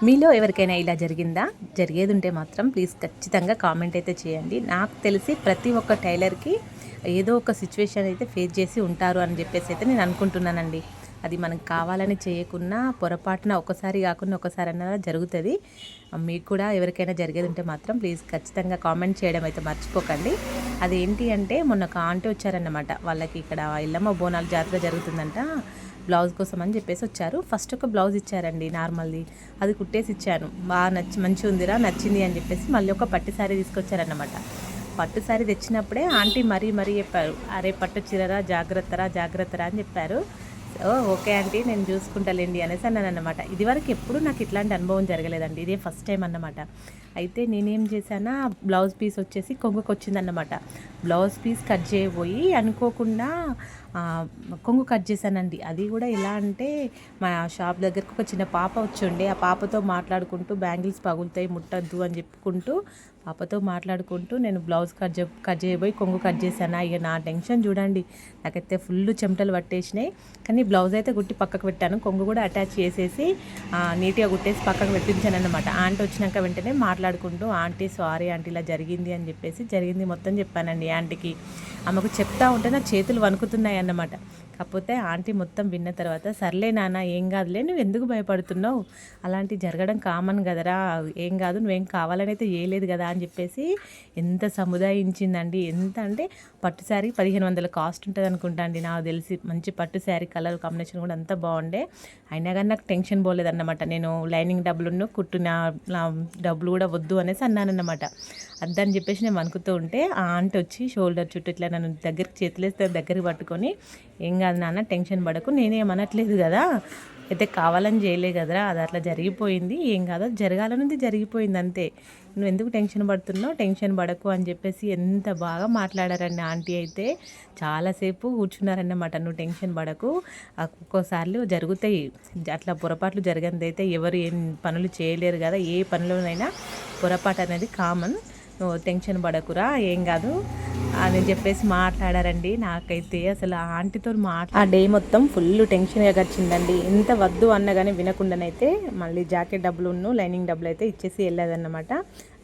మీలో ఎవరికైనా ఇలా జరిగిందా? జరిగేది ఉంటే మాత్రం ప్లీజ్ ఖచ్చితంగా కామెంట్ అయితే చేయండి. నాకు తెలిసి ప్రతి ఒక్క టైలర్‌కి ఏదో ఒక సిచ్యువేషన్ అయితే ఫేస్ చేసి ఉంటారు అని చెప్పేసి అయితే నేను అనుకుంటున్నానండి. అది మనకు కావాలని చేయకున్నా పొరపాటున ఒకసారి కాకుండా ఒకసారన్నా జరుగుతది. మీకు కూడా ఎవరికైనా జరిగేది ఉంటే మాత్రం ప్లీజ్ ఖచ్చితంగా కామెంట్ చేయడం అయితే మర్చిపోకండి. అదేంటి అంటే మొన్న ఒక ఆంటీ వచ్చారన్నమాట. వాళ్ళకి ఇక్కడ ఎల్లమ్మ బోనాల జాతర జరుగుతుందంట. బ్లౌజ్ కోసం అని చెప్పేసి వచ్చారు. ఫస్ట్ ఒక బ్లౌజ్ ఇచ్చారండి నార్మల్‌ది. అది కుట్టేసి ఇచ్చాను. బాగా మంచిగా ఉందిరా, నచ్చింది అని చెప్పేసి మళ్ళీ ఒక పట్టు శారీ తీసుకొచ్చారన్నమాట. పట్టు శారీ తెచ్చినప్పుడే ఆంటీ మరీ చెప్పారు. "అరే పట్టు చీరరా, జాగ్రత్తరా జాగ్రత్తరా" అని చెప్పారు. ఓకే ఆంటీ నేను చూసుకుంటాలేండి అనేసి అన్నానన్నమాట. ఇదివరకు ఎప్పుడు నాకు ఇట్లాంటి అనుభవం జరగలేదండి. ఇదే ఫస్ట్ టైం అన్నమాట. అయితే నేనేం చేశానా, బ్లౌజ్ పీస్ వచ్చేసి కొంగుకొచ్చిందన్నమాట. బ్లౌజ్ పీస్ కట్ చేయబోయి అనుకోకుండా కొంగు కట్ చేశానండి. అది కూడా ఎలా అంటే మా షాప్ దగ్గరకు ఒక చిన్న పాప వచ్చుండే. ఆ పాపతో మాట్లాడుకుంటూ బ్యాంగిల్స్ పగులుతాయి ముట్టద్దు అని చెప్పుకుంటూ పాపతో మాట్లాడుకుంటూ నేను బ్లౌజ్ కట్ చేయబోయి కొంగు కట్ చేశాను. ఇక నా టెన్షన్ చూడండి, నాకైతే ఫుల్ చెమటలు పట్టేసినాయి. కానీ బ్లౌజ్ అయితే కుట్టి పక్కకు పెట్టాను. కొంగు కూడా అటాచ్ చేసేసి నీట్గా కుట్టేసి పక్కకు పెట్టించాను అన్నమాట. ఆంటీ వచ్చినాక వెంటనే మాట్లాడుకుంటూ ఆంటీ సారీ ఆంటీ ఇలా జరిగింది అని చెప్పేసి జరిగింది మొత్తం చెప్పానండి ఆంటీకి. ఆమెకు చెప్తా ఉంటే నా చేతులు వణుకుతున్నాయి అన్నమాట. కాకపోతే ఆంటీ మొత్తం విన్న తర్వాత సర్లే నాన్న ఏం కాదులే, నువ్వు ఎందుకు భయపడుతున్నావు, అలాంటివి జరగడం కామన్ కదరా, ఏం కాదు, నువ్వేం కావాలని అయితే చేయలేదు కదా అని చెప్పేసి ఎంత సముదాయించిందండి. ఎంత అంటే పట్టు శారీ 1500 కాస్ట్ ఉంటుంది అనుకుంటా అండి నాకు తెలిసి. మంచి పట్టు శారీ కలర్ కాంబినేషన్ కూడా అంతా బాగుండే. అయినా కానీ నాకు టెన్షన్ పోలేదన్నమాట. నేను లైనింగ్ డబ్బులను కుట్టిన డబ్బులు కూడా వద్దు అనేసి అన్నానన్నమాట. అద్దని చెప్పేసి నేను అనుకుతూ ఉంటే ఆ ఆంటీ వచ్చి షోల్డర్ చుట్టూ ఇట్లా నన్ను దగ్గరికి చేతులేస్తే దగ్గరికి పట్టుకొని, ఏం కాదు నాన్న టెన్షన్ పడకు, నేనేమనట్లేదు కదా, అయితే కావాలని చేయలే కదరా, అది అట్లా జరిగిపోయింది, ఏం కాదు, జరగాలన్నది జరిగిపోయింది అంతే, నువ్వు ఎందుకు టెన్షన్ పడుతున్నావు, టెన్షన్ పడకు అని చెప్పేసి ఎంత బాగా మాట్లాడారండి ఆంటీ. అయితే చాలాసేపు కూర్చున్నారన్నమాట. నువ్వు టెన్షన్ పడకు, ఒక్కోసార్లు జరుగుతాయి అట్లా పొరపాట్లు జరగనిది అయితే ఎవరు ఏం పనులు చేయలేరు కదా, ఏ పనిలోనైనా పొరపాటు అనేది కామన్, నువ్వు టెన్షన్ పడకురా ఏం కాదు అని చెప్పేసి మాట్లాడారండి. నాకైతే అసలు ఆ ఆంటీతో ఆ డే మొత్తం ఫుల్ టెన్షన్గా గడిచిందండి. ఎంత వద్దు అన్న కానీ వినకుండానైతే మళ్ళీ జాకెట్ డబ్బులును లైనింగ్ డబ్బులు అయితే ఇచ్చేసి వెళ్ళేదన్నమాట.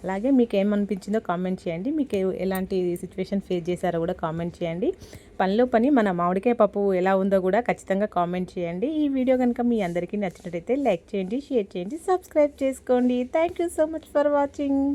అలాగే మీకు ఏమనిపించిందో కామెంట్ చేయండి. మీకు ఎలాంటి సిచ్యువేషన్ ఫేస్ చేశారో కూడా కామెంట్ చేయండి. పనిలో పని మన మామిడికాయ పప్పు ఎలా ఉందో కూడా ఖచ్చితంగా కామెంట్ చేయండి. ఈ వీడియో కనుక మీ అందరికీ నచ్చినట్టయితే లైక్ చేయండి, షేర్ చేయండి, సబ్స్క్రైబ్ చేసుకోండి. Thank you so much for watching.